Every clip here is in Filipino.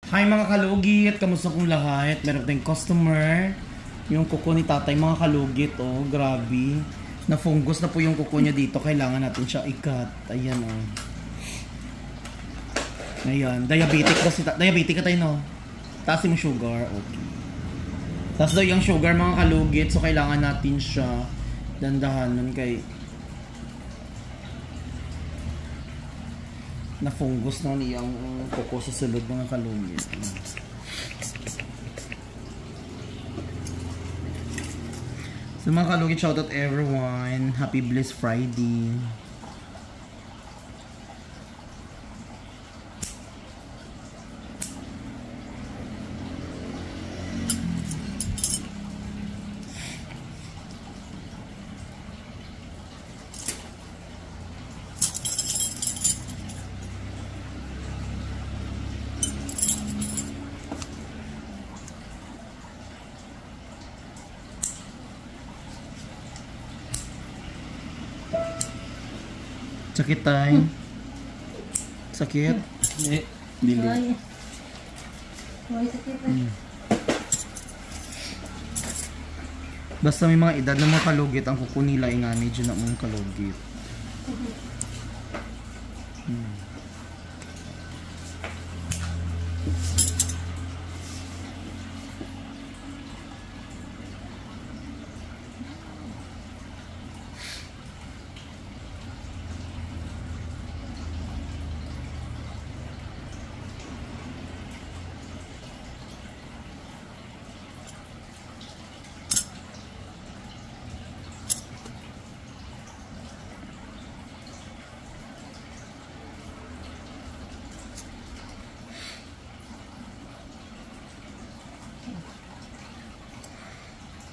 Hi mga kalugit, kamusta kong lahat? Meron tayong customer. Yung kuko ni tatay, mga kalugit, oh, grabe. Na-fungus na po yung kuko niya dito. Kailangan natin siya ikat. Ayan, oh. Ayan, diabetic kasi. Diabetic ka tayo, no? Taasin mo sugar, okay. Tapos daw yung sugar, mga kalugit. So, kailangan natin siya dandahanan kay na-fungus na niyang kuko sa sulod, mga kalugit. So mga kalugit, shoutout everyone. Happy Bliss Friday. Sakit tayo. Sakit? Dili. Sakit. Basta may mga edad ng mga kalugit, ang kuko nila i-manage na mga kalugit.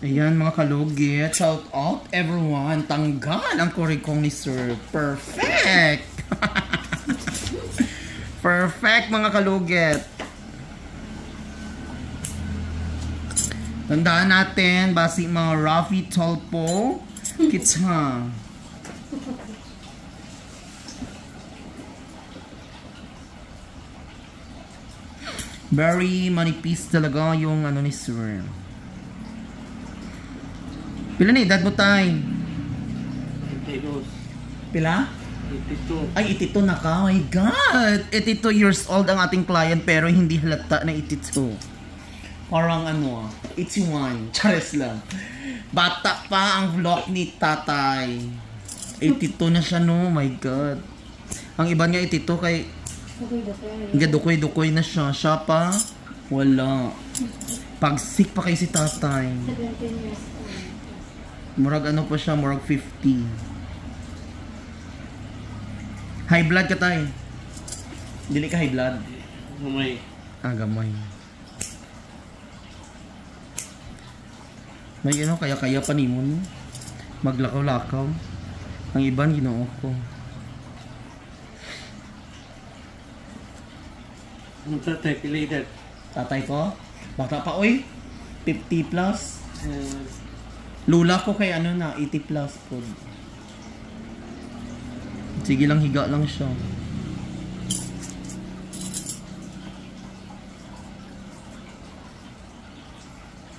Ayan mga kalugit, shout out everyone. Tanggal ang kurikong ni Sir. Perfect! Perfect mga kalugit. Tandaan natin, basi mga Rafi Tolpo. Kitsa. Very manipis talaga yung ano ni Sir. Pila na edad mo tayo? 82. Pila? 82. Ay, 82 na ka. Oh my God! 82 years old ang ating client pero hindi halata na 82. Parang ano, 81. Charis lang. Bata pa ang vlog ni tatay. 82 na siya, no? Oh my God. Ang iba niya 82 kay... Dukoy-dukoy na siya. Siya pa? Wala. Pagsik pa kay si tatay. 17 years old. Murag ano pa siya, murag 50. High blood ka tayo. Dili ka high blood? Gamay. Ah, gamay. May ano, kaya-kaya pa ni mo, no? Maglakaw-lakaw. Ang iban, ginoo ko. Ang tatay, pila edad? Tatay ko? Bata pa, oy. 50 plus. Lula ko kay ano na, 80 plus po. Sige lang, higa lang siya.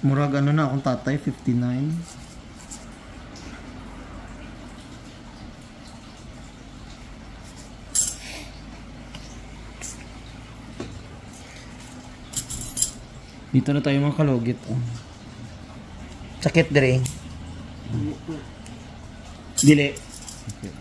Murag ano na akong tatay, 59. Dito na tayo mga kalugit. Oh. Sakit dire. Dili. Okay.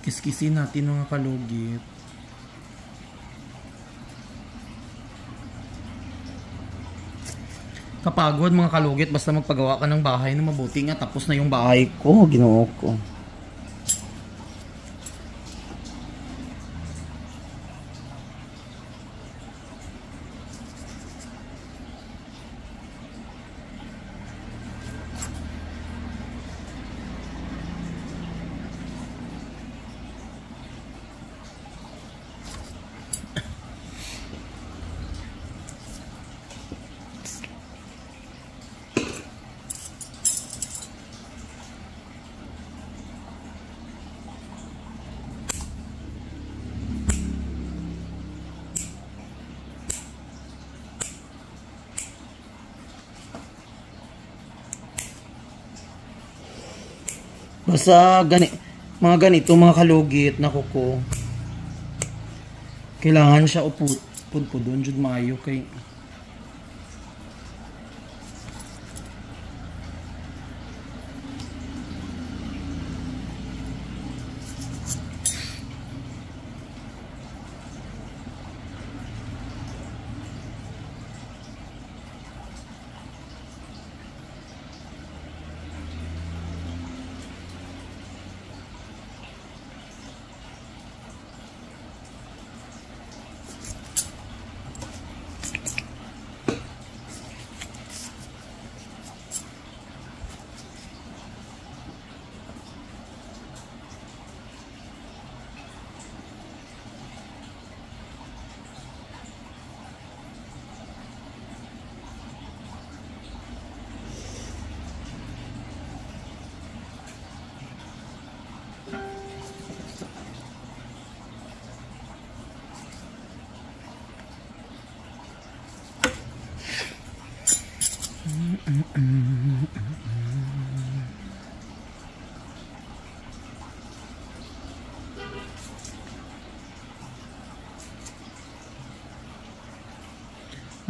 Kiskisin natin mga kalugit. Kapagod mga kalugit, basta magpagawa ka ng bahay na mabuti nga, tapos na yung bahay ko, Ginoo ko. Basta mga ganito mga kalugit na kuko. Kailangan siya upod-podon jud maayo kay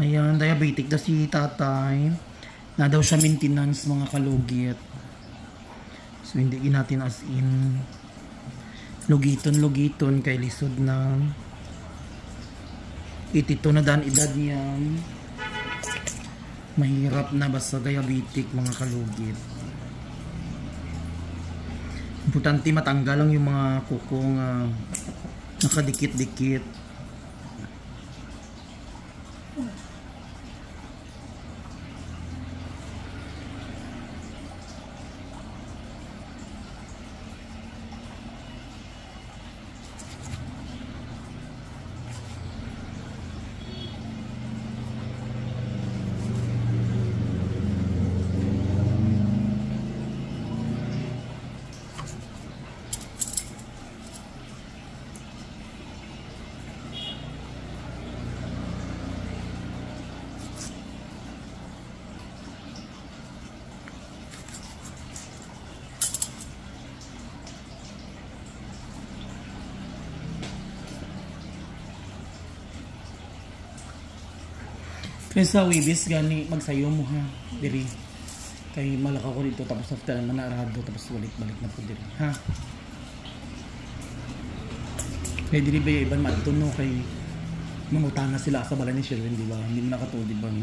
ayan, diabetic na si tatay. Na daw siya maintenance mga kalugit. So hindi natin as in lugiton kay lisod na 82 na dan edad niya. Mahirap na basta diabetic mga kalugit. Importante matanggal lang yung mga kukong nakadikit-dikit. Kaya sa Wibis gani magsayo mo ha diri kay malaka ko dito tapos after naman naarado tapos balik na po diri ha kay diri ba iban madto no kay mangutana sila sa balay ni Sherwin di ba hindi mo nakatuod di ba.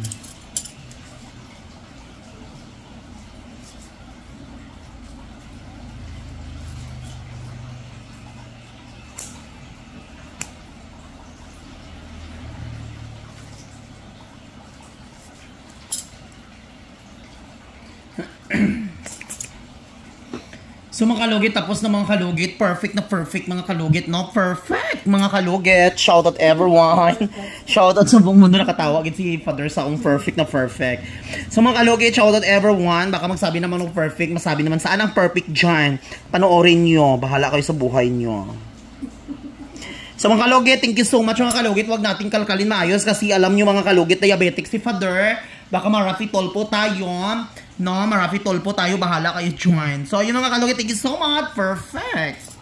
So mga kalugit, tapos na mga kalugit, perfect mga kalugit, no? Perfect mga kalugit, shout out everyone. Shout out sa buong mundo nakatawa si Father sa akong perfect. So mga kalugit, shout out everyone, baka magsabi naman ng perfect, masabi naman saan ang perfect dyan. Panoorin nyo, bahala kayo sa buhay nyo. So mga kalugit, thank you so much mga kalugit, wag natin kalkalin maayos kasi alam nyo mga kalugit, diabetic si Father, baka marafitol po tayo. No, marafitol po tayo, bahala kayo join. So, yun mga kalugit, thank you so much. Perfect.